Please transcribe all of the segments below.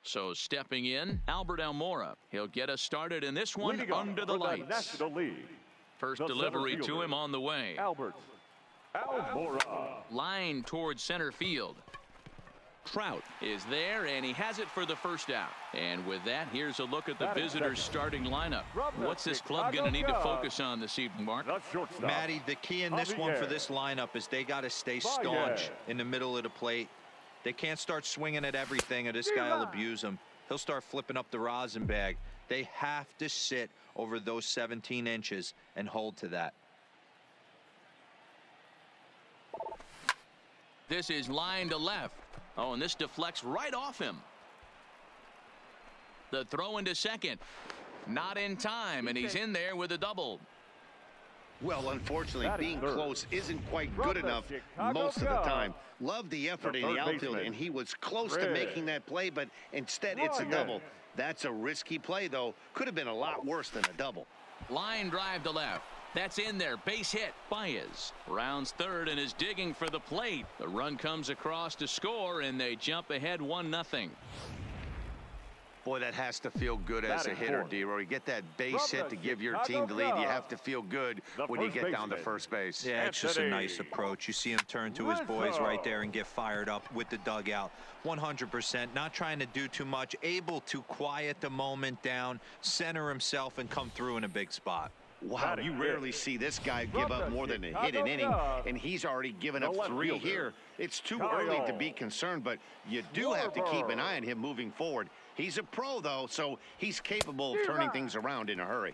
So stepping in, Albert Almora. He'll get us started in this one under the lights. National League. First delivery to him on the way. Albert Almora. Line towards center field. Trout is there, and he has it for the first out. And with that, here's a look at the visitors' starting lineup. What's this club going to need to focus on this evening, Mark? Matty, the key in this one for this lineup is they got to stay staunch in the middle of the plate. They can't start swinging at everything, or this guy will abuse them. He'll start flipping up the rosin bag. They have to sit over those 17 inches and hold to that. This is line to left. Oh, and this deflects right off him. The throw into second. Not in time, and he's in there with a double. Well, unfortunately, being close isn't quite good enough most of the time. Love the effort in the outfield, and he was close to making that play, but instead it's a double. That's a risky play, though. Could have been a lot worse than a double. Line drive to left. That's in there. Base hit. Baez rounds third and is digging for the plate. The run comes across to score, and they jump ahead 1-0. Boy, that has to feel good as a hitter, D-Roy. You get that base hit to give your team the lead. You have to feel good when you get down to first base. Yeah, it's just a nice approach. You see him turn to his boys right there and get fired up with the dugout. 100%. Not trying to do too much. Able to quiet the moment down, center himself, and come through in a big spot. Wow, you rarely see this guy give up more than a hit an inning, and he's already given up 3 here. It's too early to be concerned, but you do have to keep an eye on him moving forward. He's a pro, though, so he's capable of turning things around in a hurry.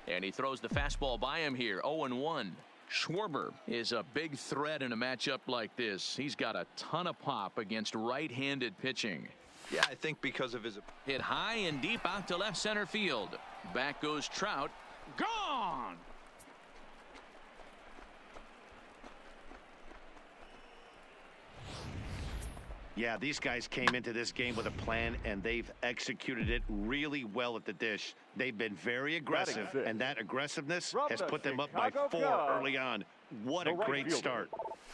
And he throws the fastball by him here, 0-1. Schwarber is a big threat in a matchup like this. He's got a ton of pop against right-handed pitching. Yeah, I think because of his... Hit high and deep out to left center field. Back goes Trout. Gone! Yeah, these guys came into this game with a plan, and they've executed it really well at the dish. They've been very aggressive, and that aggressiveness has put them up by 4 early on. What a great start.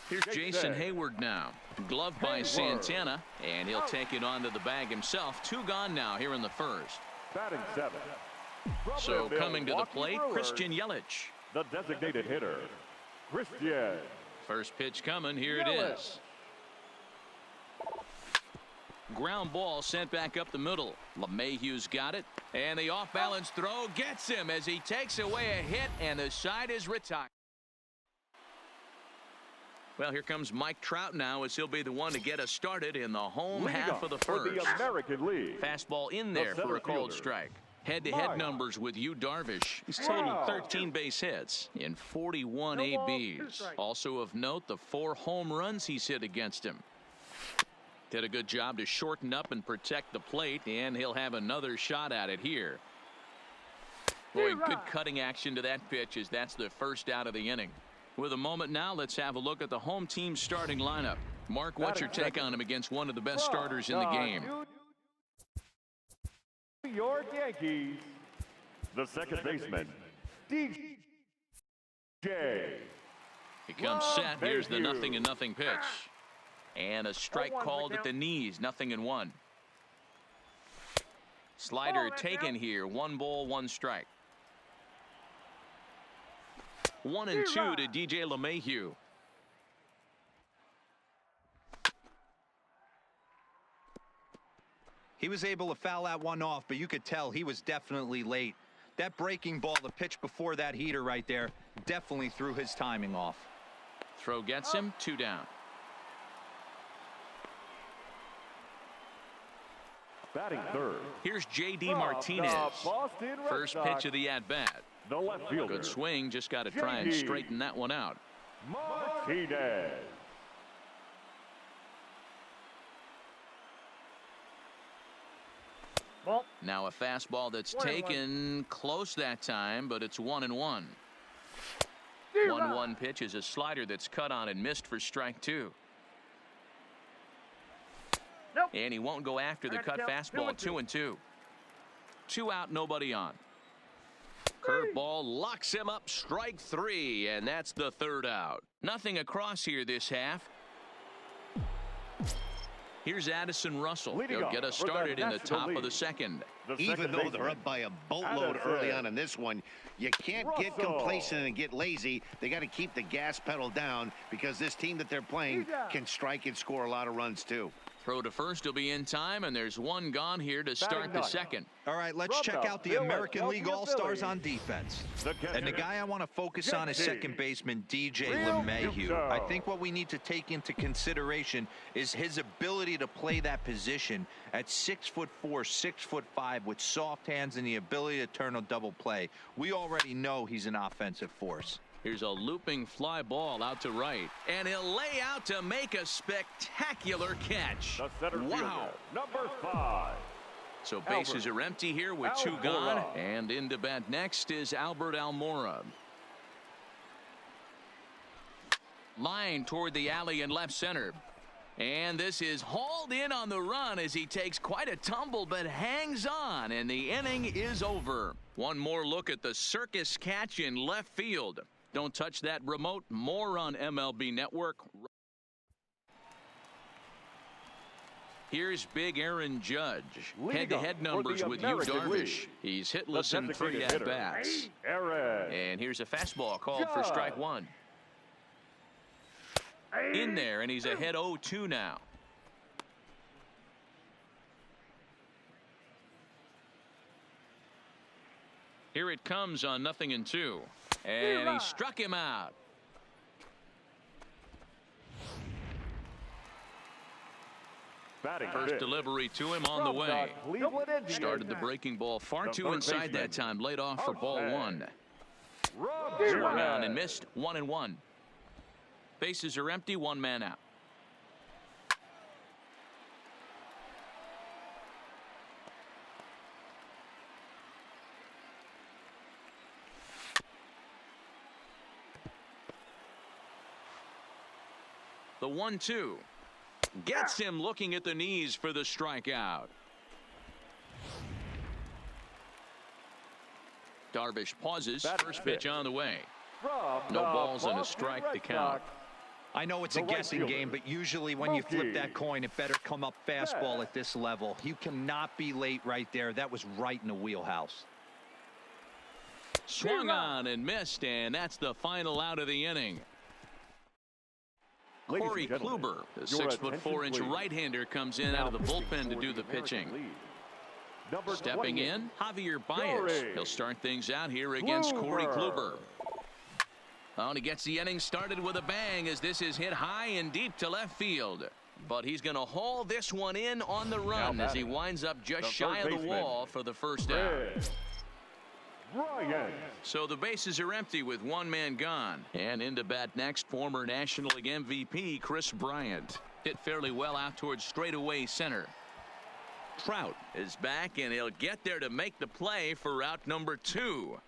Here's Jason Hayward now. Gloved by Santana, and he'll take it onto the bag himself. 2 gone now here in the first. Batting 7. So coming to the plate, Christian Yelich. The designated hitter, Christian. First pitch coming. Here it is. Ground ball sent back up the middle. LeMahieu's got it. And the off-balance throw gets him as he takes away a hit, and the side is retired. Well, here comes Mike Trout now, as he'll be the one to get us started in the home half of the first. For the American League. Fastball in there for a called strike. Head-to-head numbers with Yu Darvish. He's totaled 13 base hits in 41 ABs. Also of note, the 4 home runs he's hit against him. Did a good job to shorten up and protect the plate, and he'll have another shot at it here. Boy, good cutting action to that pitch, as that's the first out of the inning. With a moment now, let's have a look at the home team starting lineup. Mark, what's your take on him against one of the best starters in the game? New York Yankees, the second baseman, DJ. He comes set. Here's the 0-0 pitch. And a strike called at the knees. 0-1. Slider taken here. 1 ball, 1 strike. 1-2 to DJ LeMahieu. He was able to foul that one off, but you could tell he was definitely late. That breaking ball, the pitch before that heater right there, definitely threw his timing off. Throw gets him. 2 down. Batting third. Here's J.D. Martinez. First pitch of the at-bat. The left fielder. Good swing. Just got to try and straighten that one out. Martinez. Now a fastball that's taken close that time, but it's 1-1. 1-1 pitch is a slider that's cut on and missed for strike 2. And he won't go after the cut fastball. 2-2. 2 out, nobody on. Curveball locks him up. Strike 3, and that's the 3rd out. Nothing across here this half. Here's Addison Russell. He'll get us started in the top of the second. Even though they're up by a boatload early on in this one, you can't get complacent and get lazy. They got to keep the gas pedal down because this team that they're playing can strike and score a lot of runs too. Throw to first will be in time, and there's one gone here to start the second. All right, let's check out the American League All-Stars on defense. And the guy I want to focus on is second baseman DJ LeMahieu. I think what we need to take into consideration is his ability to play that position at 6'4", 6'5", with soft hands and the ability to turn a double play. We already know he's an offensive force. Here's a looping fly ball out to right, and he'll lay out to make a spectacular catch. Wow. Number 5. So bases are empty here with two gone, and into bat next is Albert Almora. Line toward the alley in left center. And this is hauled in on the run as he takes quite a tumble but hangs on, and the inning is over. One more look at the circus catch in left field. Don't touch that remote. More on MLB Network. Here's big Aaron Judge. Head-to-head numbers with Yu Darvish. He's hitless in 3 at-bats. And here's a fastball called for strike one. In there, and he's ahead 0-2 now. Here it comes on 0-2. And he struck him out. First delivery to him on the way. Started the breaking ball far too inside that time. Laid off for ball one. Swung on and missed. 1-1. Bases are empty. One man out. The 1-2 gets him looking at the knees for the strikeout. Darvish pauses. First pitch on the way. No balls and a strike to count. I know it's a guessing game, but usually when you flip that coin, it better come up fastball at this level. You cannot be late right there. That was right in the wheelhouse. Swung on and missed, and that's the final out of the inning. Corey Kluber, the 6'4" right-hander, comes in out of the bullpen to do the pitching. Stepping in, Javier Baez. He'll start things out here against Corey Kluber. Oh, and he gets the inning started with a bang as this is hit high and deep to left field. But he's going to haul this one in on the run as he winds up just shy of the wall for the first out. So the bases are empty with one man gone. And into bat next, former National League MVP Chris Bryant. Hit fairly well out towards straightaway center. Trout is back, and he'll get there to make the play for route number 2.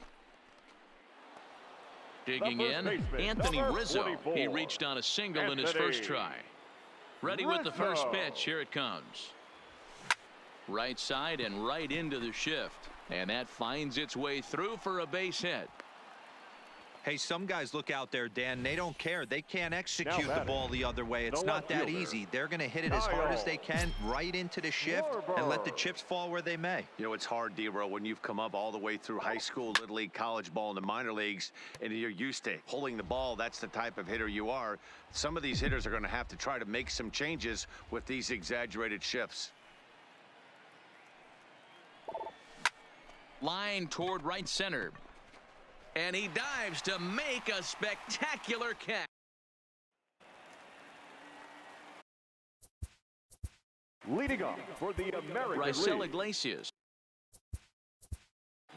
Digging in, Anthony Rizzo. He reached on a single in his first try. Ready with the first pitch. Here it comes. Right side and right into the shift. And that finds its way through for a base hit. Hey, some guys look out there, Dan. They don't care. They can't execute the ball the other way. It's not that easy. They're going to hit it as hard as they can right into the shift and let the chips fall where they may. You know, it's hard, D-Row, when you've come up all the way through high school, little league, college ball, and the minor leagues, and you're used to pulling the ball. That's the type of hitter you are. Some of these hitters are going to have to try to make some changes with these exaggerated shifts. Line toward right center. And he dives to make a spectacular catch. Leading off for the American Raisel League, Iglesias.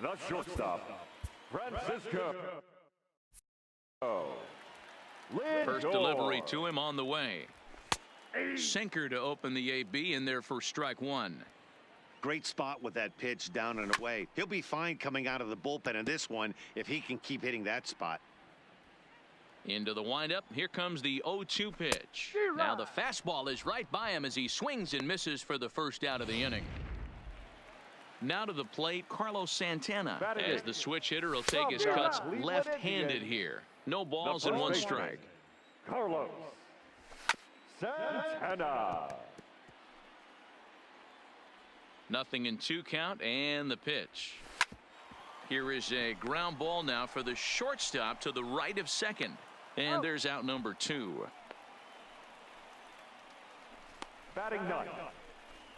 the shortstop, Francisco. First delivery to him on the way. Sinker to open the AB in there for strike one. Great spot with that pitch down and away. He'll be fine coming out of the bullpen in this one if he can keep hitting that spot. Into the windup. Here comes the 0-2 pitch. Now the fastball is right by him as he swings and misses for the first out of the inning. Now to the plate, Carlos Santana, as the switch hitter will take his cuts left-handed here. No balls and one strike. Carlos Santana. 0-2 count and the pitch. Here is a ground ball now for the shortstop to the right of second. And there's out number 2. Batting ninth,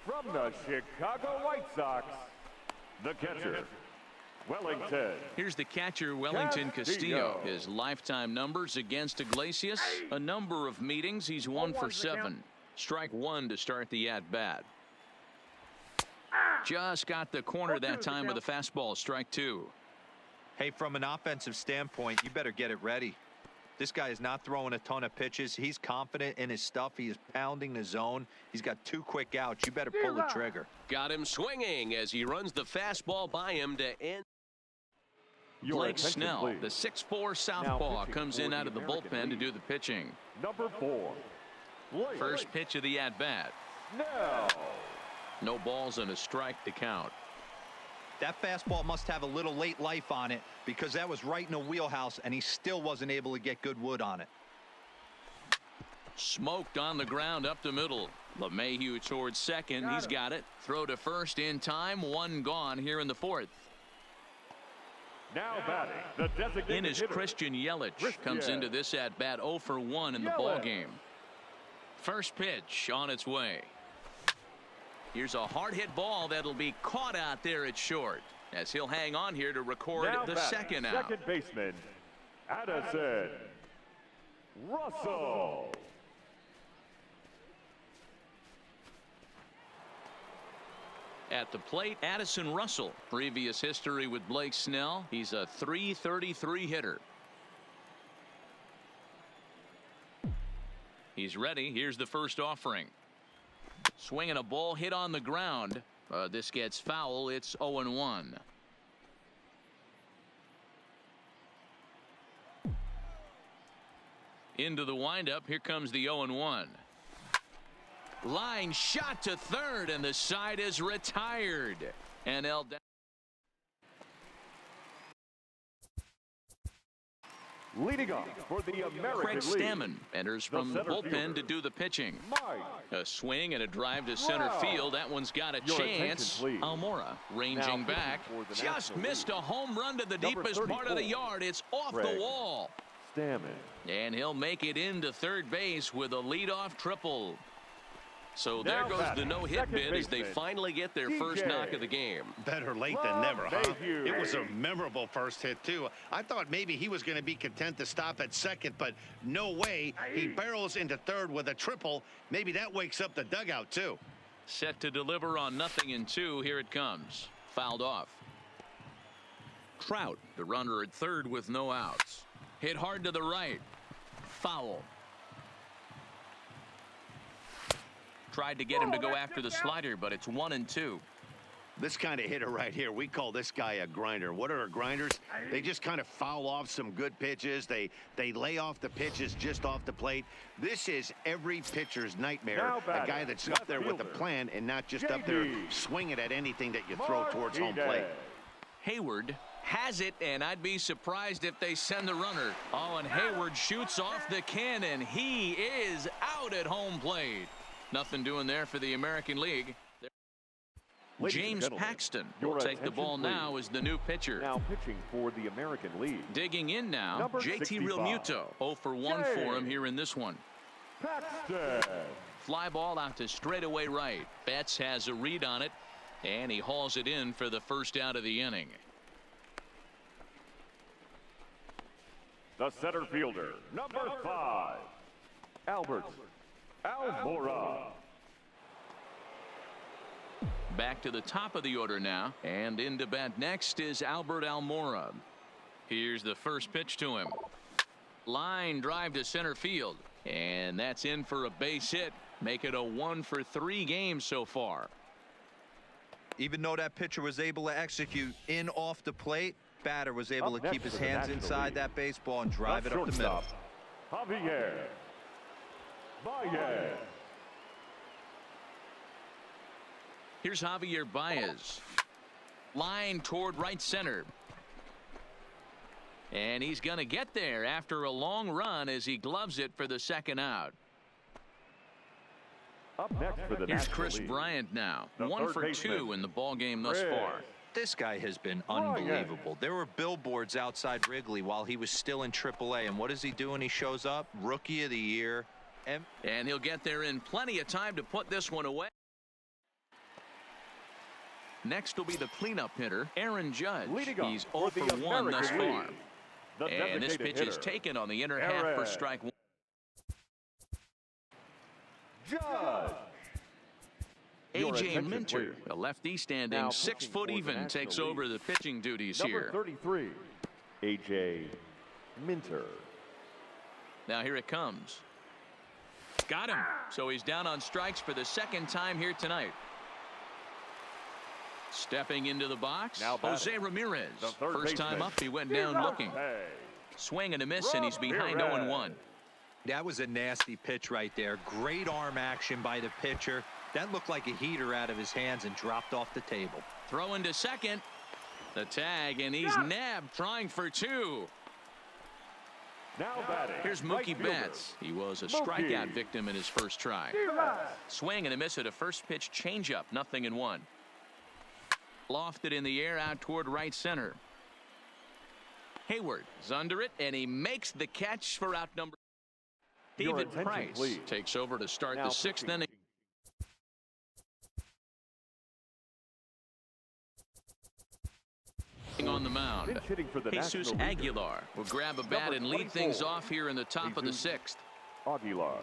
from the Chicago White Sox, the catcher, Wellington. Here's the catcher, Wellington Castillo. His lifetime numbers against Iglesias, a number of meetings. He's 1 for 7. Strike 1 to start the at-bat. Just got the corner that time with a fastball. Strike 2. Hey, from an offensive standpoint, you better get it ready. This guy is not throwing a ton of pitches. He's confident in his stuff. He is pounding the zone. He's got 2 quick outs. You better pull the trigger. Got him swinging as he runs the fastball by him to end. Blake Snell, the 6'4" southpaw, comes in out of the bullpen to do the pitching. Number 4. First pitch of the at-bat. No balls and a strike to count. That fastball must have a little late life on it because that was right in the wheelhouse and he still wasn't able to get good wood on it. Smoked on the ground up the middle. LeMahieu towards second. He's got it. Throw to first in time. 1 gone here in the 4th. Now batting, the designated In is hitter, Christian Yelich. Comes into this at bat 0 for 1 in the ball game. First pitch on its way. Here's a hard hit ball that'll be caught out there at short as he'll hang on here to record now the batting, second out. second baseman, Addison Russell. At the plate, Addison Russell. Previous history with Blake Snell. He's a .333 hitter. He's ready. Here's the first offering. Swinging a ball hit on the ground. This gets foul. It's 0-1. Into the windup. Here comes the 0-1. Line shot to third, and the side is retired. NL down. Leading off for the American Craig League, Stammen enters from the bullpen to do the pitching. A swing and a drive to center field. That one's got a chance. Almora ranging back. Just missed a home run to the deepest part of the yard. It's off the wall. Stammen. And he'll make it into third base with a leadoff triple. So there goes the no-hit bid as they finally get their first knock of the game. Better late than never, huh? It was a memorable first hit, too. I thought maybe he was going to be content to stop at second, but no way. He barrels into third with a triple. Maybe that wakes up the dugout, too. Set to deliver on 0-2. Here it comes. Fouled off. Trout, the runner at third with no outs. Hit hard to the right. Foul. Tried to get him to go after the slider, but it's 1-2. This kind of hitter right here, we call this guy a grinder. What are grinders? They just kind of foul off some good pitches. They lay off the pitches just off the plate. This is every pitcher's nightmare. A guy that's up there with a plan and not just up there swinging at anything that you throw towards home plate. Hayward has it, and I'd be surprised if they send the runner. Oh, and Hayward shoots off the cannon. He is out at home plate. Nothing doing there for the American League. James Paxton will take the ball now as the new pitcher. Now pitching for the American League. Digging in now, JT Realmuto. 0 for 1 for him here in this one. Paxton. Fly ball out to straightaway right. Betts has a read on it, and he hauls it in for the first out of the inning. The center fielder, number 5, Albert Almora. Back to the top of the order now, and into bat next is Albert Almora. Here's the first pitch to him. Line drive to center field, and that's in for a base hit. Make it a 1 for 3 games so far. Even though that pitcher was able to execute in off the plate, batter was able to keep his hands inside that baseball and drive it up the middle. Javier Baez. Here's Javier Baez. Line toward right center. And he's going to get there after a long run as he gloves it for the second out. Up next for the Here's National Chris League, Bryant now. the 1 third for baseman, 2 in the ball game thus Chris far. This guy has been unbelievable. There were billboards outside Wrigley while he was still in AAA. And what is he doing? He shows up. Rookie of the Year. And he'll get there in plenty of time to put this one away. Next will be the cleanup hitter, Aaron Judge. He's 0 for 1 thus far. And this pitch is taken on the inner half for strike 1. Judge. A.J. Minter, a lefty standing 6 foot even, takes over the pitching duties here. Number 33, A.J. Minter. Now here it comes. Got him. So he's down on strikes for the second time here tonight. Stepping into the box, Now Jose Ramirez. First time up, he went down looking. Swing and a miss, and he's behind 0-1. That was a nasty pitch right there. Great arm action by the pitcher. That looked like a heater out of his hands and dropped off the table. Throw into second. The tag, and he's nabbed, trying for 2. Now batting. Here's Mookie Betts. He was a strikeout victim in his first try. Swing and a miss at a first pitch changeup, 0-1. Lofted in the air out toward right center. Hayward is under it, and he makes the catch for out number. David Price takes over to start the 6th inning. On the mound, Jesus Aguilar will grab a bat and lead things off here in the top of the 6th. Aguilar.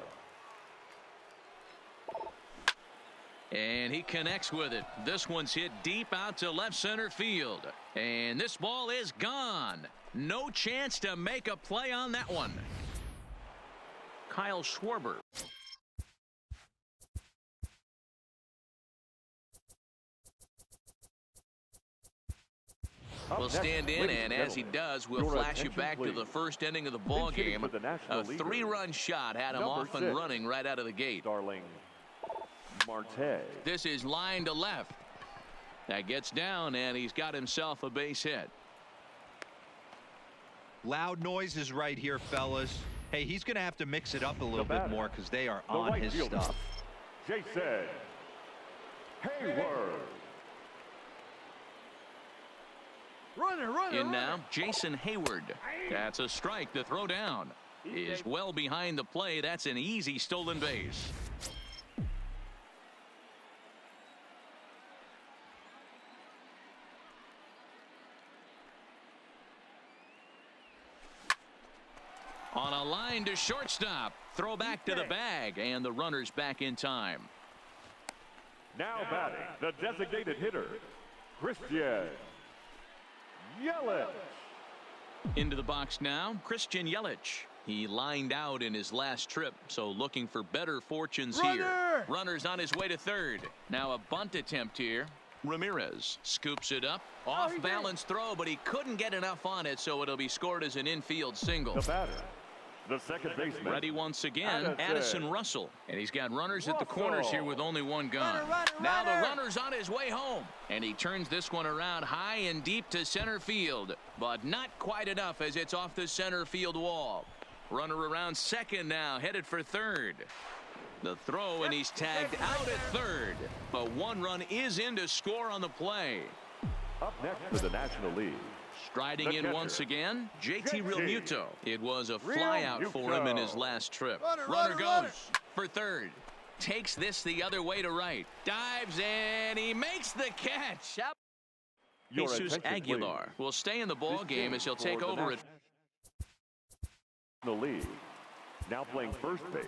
And he connects with it. This one's hit deep out to left center field. And this ball is gone. No chance to make a play on that one. Kyle Schwarber. Will stand in, and as he does, we'll flash you back to the first inning of the ball game. A 3-run shot had him off and running right out of the gate. Starling Marte. This is line to left. That gets down, and he's got himself a base hit. Loud noises right here, fellas. Hey, he's going to have to mix it up a little bit more because they are on his stuff. Jason Hayward. In now, Jason Hayward. That's a strike. The throw down is well behind the play. That's an easy stolen base. On a line to shortstop. Throw back to the bag, and the runner's back in time. Now batting, the designated hitter, Christian Yelich. Into the box now, Christian Yelich. He lined out in his last trip, so looking for better fortunes here. Runner's on his way to third. Now a bunt attempt here. Ramirez scoops it up. Off balance throw, but he couldn't get enough on it, so it'll be scored as an infield single. The batter, the second baseman. Ready once again, Addison Russell. And he's got runners at the corners here with only one gun. Now the runner's on his way home. And he turns this one around high and deep to center field. But not quite enough as it's off the center field wall. Runner around second now, headed for third. The throw, and he's tagged out at third. But one run is in to score on the play. Up next for the National League. Striding in once again, JT Realmuto. It was a flyout for him in his last trip. Runner goes for third. Takes this the other way to right. Dives, and he makes the catch. Jesus Aguilar will stay in the ball game as he'll take over it. The league. Now playing first base,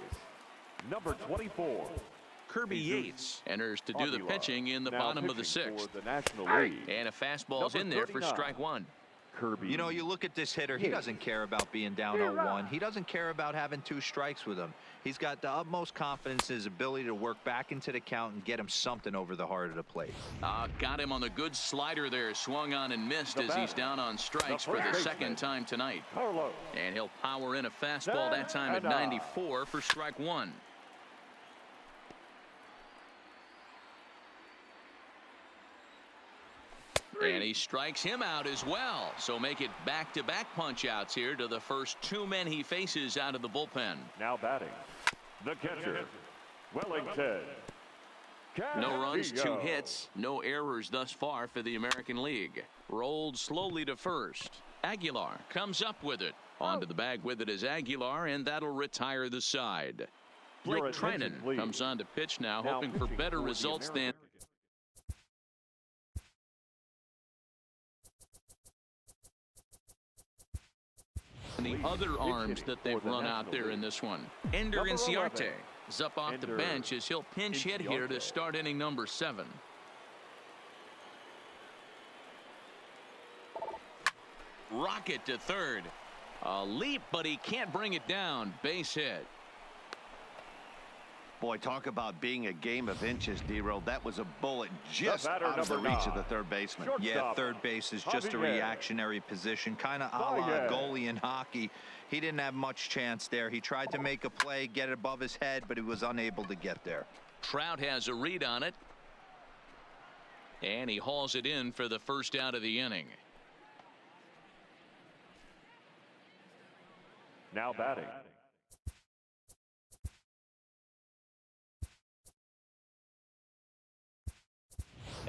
number 24. Kirby Yates enters to do the pitching in the bottom of the 6th. The National League. And a fastball's in there for strike 1. Kirby. You know, you look at this hitter, he doesn't care about being down 0-1. He doesn't care about having 2 strikes with him. He's got the utmost confidence in his ability to work back into the count and get him something over the heart of the plate. Got him on the good slider there. Swung on and missed as he's down on strikes for the second time tonight. And he'll power in a fastball that time at 94 for strike 1. And he strikes him out as well. So make it back-to-back punch-outs here to the first 2 men he faces out of the bullpen. Now batting, the catcher, Wellington. No runs, 2 Castillo. hits, no errors thus far for the American League. Rolled slowly to first. Aguilar comes up with it. Onto the bag with it is Aguilar, and that'll retire the side. Blake Your attention, Trinan please. comes on to pitch now, Now hoping for pitching better for the results than the other arms that they've run out there in this one. Ender Number Inciarte 11. is up off the Ender bench as he'll pinch hit here to Inciarte. start inning number 7. Rocket to third. A leap, but he can't bring it down. Base hit. Boy, talk about being a game of inches, D-Roll. That was a bullet just batter, out of the number reach of 9. the third baseman. Yeah, Shortstop. third base is just a Javier. reactionary position, kind of a la Javier. goalie in hockey. He didn't have much chance there. He tried to make a play, get it above his head, but he was unable to get there. Trout has a read on it. And he hauls it in for the first out of the inning. Now batting.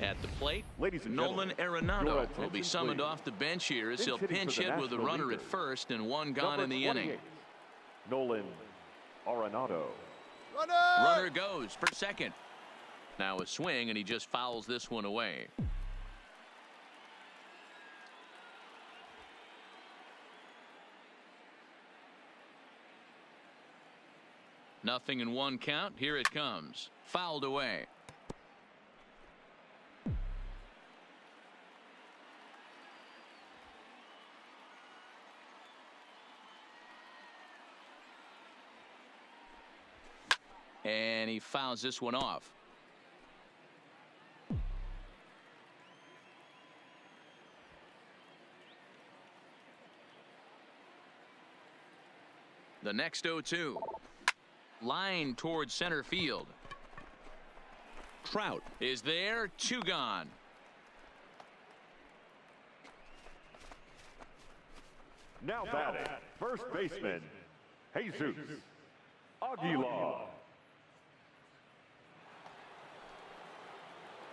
At the plate, Ladies and Nolan gentlemen, your Arenado will attention, be summoned please. off the bench here as he'll Pinch hitting pinch for the hit with a National runner at Leaguers. first and 1 gone Number in the inning. 28, Nolan Arenado. Runner goes for second. Now a swing, and he just fouls this one away. Nothing in 1 count. Here it comes. Fouled away. And he fouls this one off. The next 0-2. Line towards center field. Trout is there. 2 gone. Now batting. First baseman, Jesus Aguilar.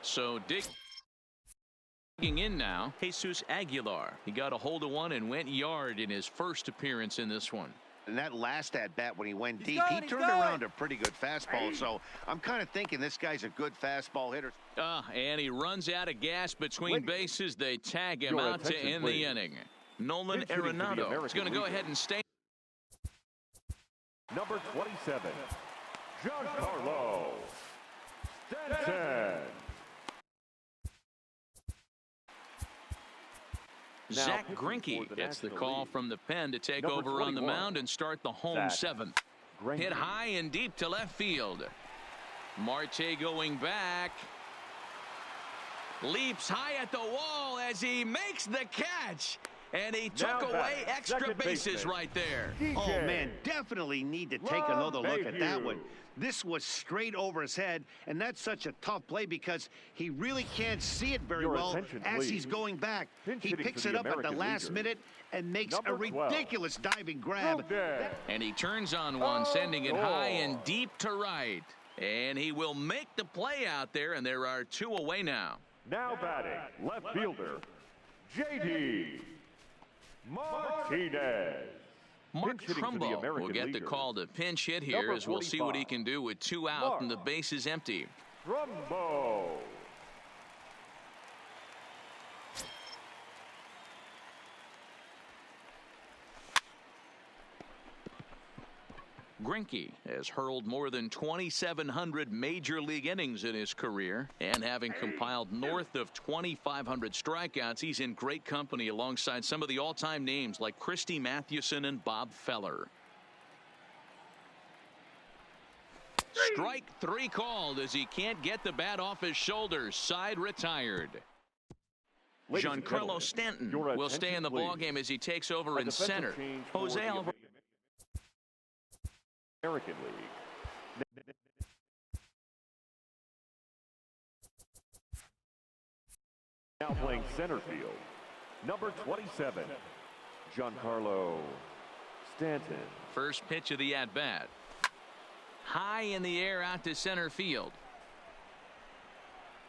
So digging in now, Jesus Aguilar. He got a hold of one and went yard in his first appearance in this one. And that last at-bat when he went deep, he turned around a pretty good fastball. So I'm kind of thinking this guy's a good fastball hitter. And he runs out of gas between bases. They tag him Your out to attention, end the please. inning. Nolan Pinch hitting for the Arenado is American going to go League. ahead and stay. Number 27, Giancarlo Stanton. Now Zach pitching Greinke for the gets the National call League. from the pen to take Number over on the 21, mound and start the home Zach 7th. Greinke. Hit high and deep to left field. Marte going back. Leaps high at the wall as he makes the catch. And he took Now away batting, extra second bases baseman, right there. Oh, man, definitely need to take another look at that one. LeMahieu. This was straight over his head, and that's such a tough play because he really can't see it very Your well attention, as he's please. going back. Pinch He hitting picks for it the up at the American last Leaguers. minute and makes Number a 12, ridiculous diving grab. Rudez. And he turns on one, sending it high and Oh. deep to right. And he will make the play out there, and there are 2 away now. Now batting, left fielder, J.D. Martinez. Mark Pinch hitting for the Trumbo will American get the Leaguers. call to pinch hit here Number as we'll see what he 45, can do with 2 out and the Mark base is empty. Trumbo. Greinke has hurled more than 2,700 major league innings in his career, and having compiled north of 2,500 strikeouts, he's in great company alongside some of the all-time names like Christy Mathewson and Bob Feller. Strike 3 called as he can't get the bat off his shoulders. Side retired. Ladies and Giancarlo gentlemen, Stanton your will stay in the attention, please. ballgame as he takes over A in defensive center. change for Jose the Alvarez. American League. Now playing center field, number 27, Giancarlo Stanton. First pitch of the at-bat. high in the air out to center field.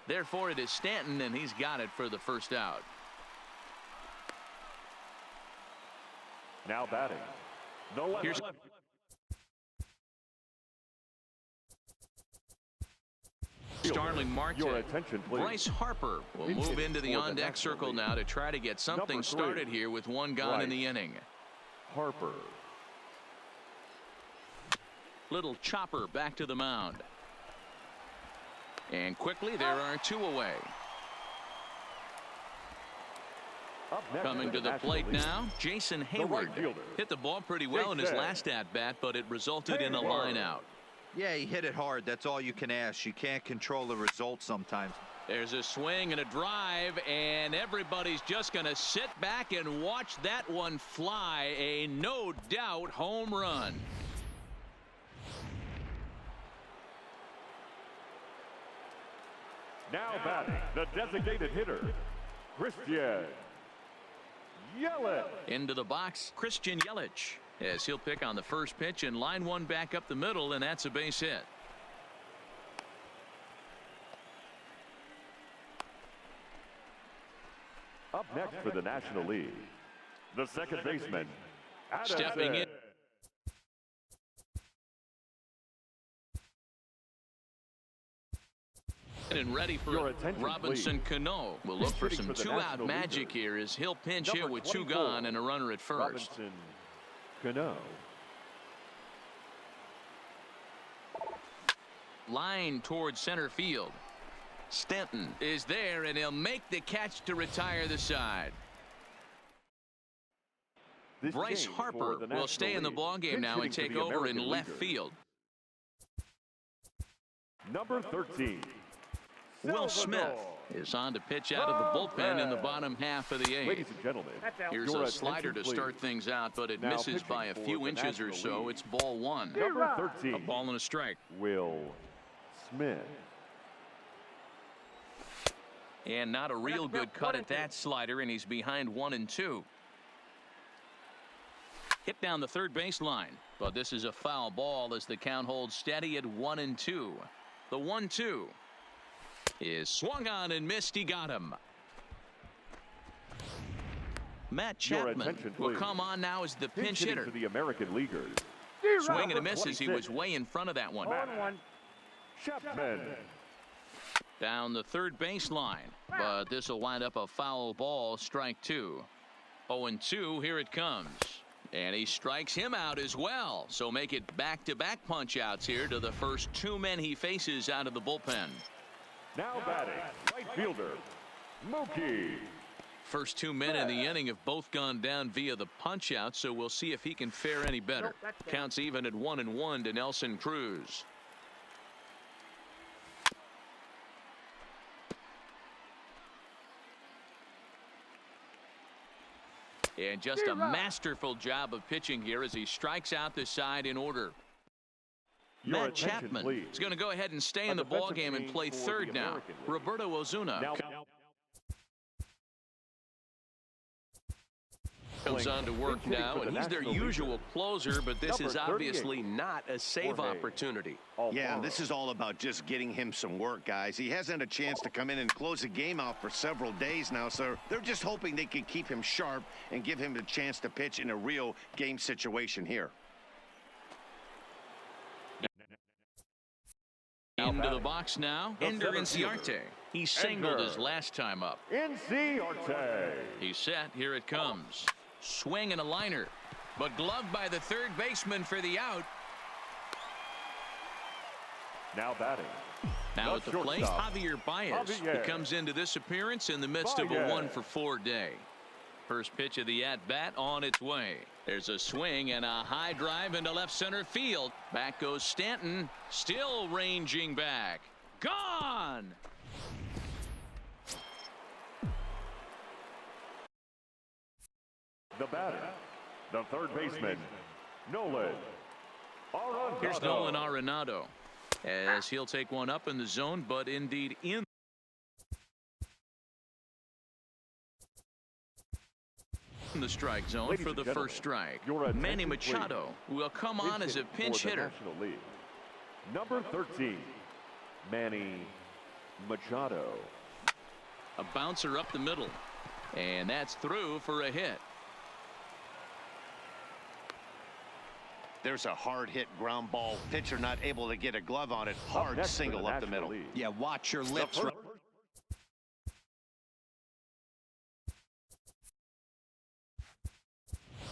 Therefore, it is Stanton, and he's got it for the first out. Now batting. Here's Starling Marte. Your attention, please. Bryce Harper will move into the on-deck circle now to try to get something started here with one gone in the inning. Harper. Little chopper back to the mound. And quickly there are two away. Coming to the plate now, Jason Hayward. Hit the ball pretty well in his last at-bat, but it resulted in a line out. Yeah, he hit it hard. That's all you can ask. You can't control the result sometimes. There's a swing and a drive, and everybody's just going to sit back and watch that one fly. A no-doubt home run. Now batting, the designated hitter, Christian Yelich. Into the box, Christian Yelich, as he'll pick on the first pitch and line one back up the middle, and that's a base hit. Up next for the National League, the second baseman, stepping in. And ready for Robinson Cano. We'll look for some two-out magic here as he'll pinch hit with two gone and a runner at first. Robinson Cano. Line towards center field. Stanton is there, and he'll make the catch to retire the side. Bryce Harper will stay in the ballgame now and take over in left field. Number 13. Will Smith is on to pitch out of the bullpen in the bottom half of the eighth. Ladies and gentlemen, here's a slider to start things out, but it misses by a few inches or so. It's ball one. Number 13. A ball and a strike. Will Smith. And not a real good cut at that slider, and he's behind 1-2. Hit down the third baseline, but this is a foul ball as the count holds steady at 1-2. The 1-2 is swung on and missed. He got him. Matt Chapman will come on now as the pinch hitter. For the American Leaguers. Swing and a miss as he was way in front of that one. Chapman. Down the third baseline, but this will wind up a foul ball. Strike two. 0-2. Here it comes. And he strikes him out as well. So make it back-to-back punch outs here to the first two men he faces out of the bullpen. Now batting, right fielder, Mookie. First two men in the inning have both gone down via the punch out, so we'll see if he can fare any better. Counts even at 1-1 to Nelson Cruz. And just a masterful job of pitching here as he strikes out the side in order. Matt Chapman is going to go ahead and stay in the ballgame and play third now. Roberto Ozuna comes on to work now, and he's their usual closer, but this is obviously not a save opportunity. Yeah, this is all about just getting him some work, guys. He hasn't had a chance to come in and close the game out for several days now, so they're just hoping they can keep him sharp and give him a chance to pitch in a real game situation here. Into the box now, Ender Inciarte. He singled his last time up. Inciarte. He's set. Here it comes. Swing and a liner, but gloved by the third baseman for the out. Now batting. Now at the plate, Javier Baez. He comes into this appearance in the midst of a 1-for-4 day. First pitch of the at-bat on its way. There's a swing and a high drive into left center field. Back goes Stanton, still ranging back. Gone! The batter, the third baseman, Nolan Arenado. Here's Nolan Arenado as he'll take one up in the zone, but indeed in the strike zone. Ladies for the first strike. Manny Machado will come on as a pinch hitter. Number 13, Manny Machado. A bouncer up the middle. And that's through for a hit. There's a hard hit ground ball. Pitcher not able to get a glove on it. Hard single up the middle. Yeah, watch your lips.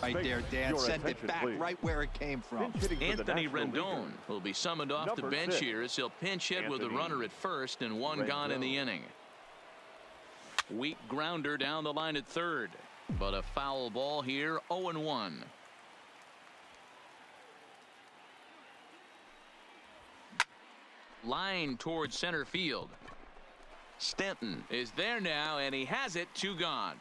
Right there, Dan. Send it back right where it came from. Anthony Rendon will be summoned off the bench here as he'll pinch hit with a runner at first and one gone in the inning. Weak grounder down the line at third, but a foul ball here. 0-1. Line towards center field. Stanton is there now, and he has it. 2 gone.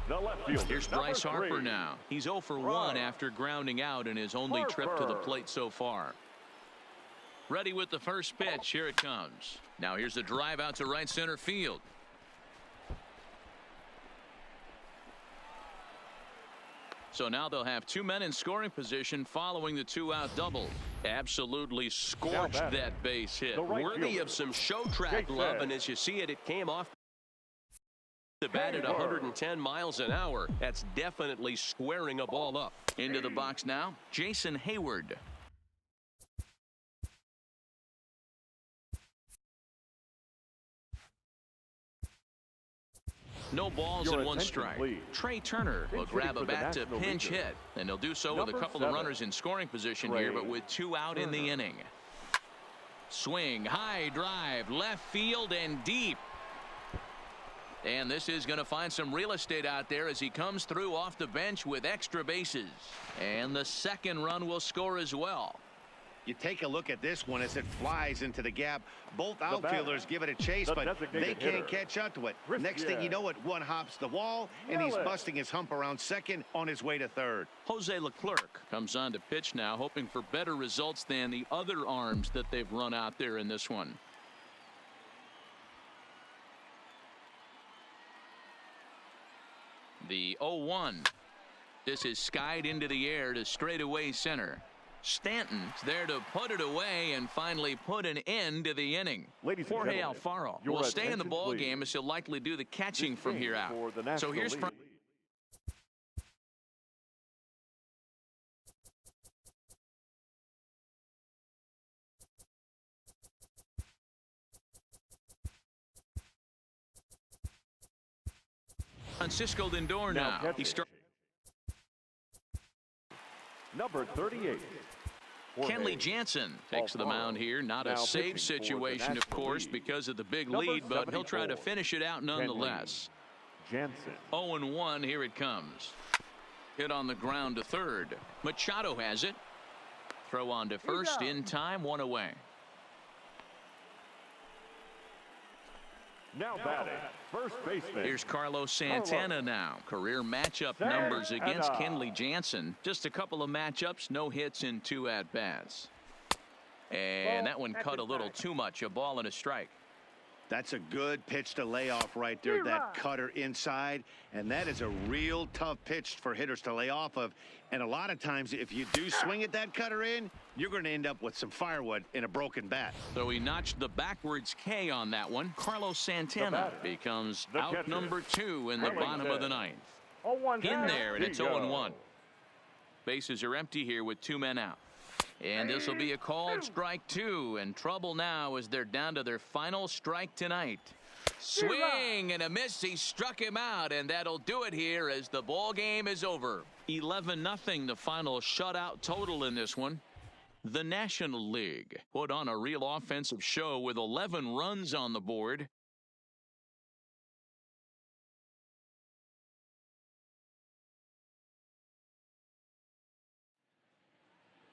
The left fielder, Here's Bryce Harper now. He's 0 for 1 after grounding out in his only trip to the plate so far. Ready with the first pitch. Here it comes. Now here's the drive out to right center field. So now they'll have 2 men in scoring position following the 2-out double. Absolutely scorched that base hit. Worthy of some show track love, and as you see it, it came off the bat at 110 miles an hour. That's definitely squaring a ball up. Into the box now, Jason Hayward. No balls and 1 strike. Trey Turner will grab a bat to pinch hit, and he'll do so with a couple of runners in scoring position here, but with 2 out in the inning. Swing, high drive, left field and deep. And this is going to find some real estate out there as he comes through off the bench with extra bases. And the second run will score as well. You take a look at this one as it flies into the gap. Both outfielders give it a chase, but they can't catch up to it. Next thing you know it, one hops the wall, and he's busting his hump around second on his way to third. Jose Leclerc comes on to pitch now, hoping for better results than the other arms that they've run out there in this one. The 0-1. This is skied into the air to straightaway center. Stanton's there to put it away and finally put an end to the inning. Jorge Alfaro will stay in the ball game as he'll likely do the catching from here out. So here's Francisco Lindor now. He starts. Number 38. Kenley Jansen takes the mound here. Not a safe situation, of course, because of the big lead, but he'll try to finish it out nonetheless. 0-1. Here it comes. Hit on the ground to third. Machado has it. Throw on to first in time. 1 away. Now batting, first baseman. Here's Carlos Santana now. Career matchup numbers against Kenley Jansen. Just a couple of matchups, no hits in 2 at-bats. And that one cut a little too much. A ball and a strike. That's a good pitch to lay off right there. That cutter inside. And that is a real tough pitch for hitters to lay off of. And a lot of times, if you do swing at that cutter in, you're going to end up with some firewood in a broken bat. So he notched the backwards K on that one. Carlos Santana becomes out number 2 in the bottom of the 9th. In there, and it's 0-1. Bases are empty here with 2 men out. And this will be a called strike 2, and trouble now as they're down to their final strike tonight. Swing and a miss. He struck him out, and that'll do it here as the ball game is over. 11-0 the final shutout total in this one. The National League put on a real offensive show with 11 runs on the board.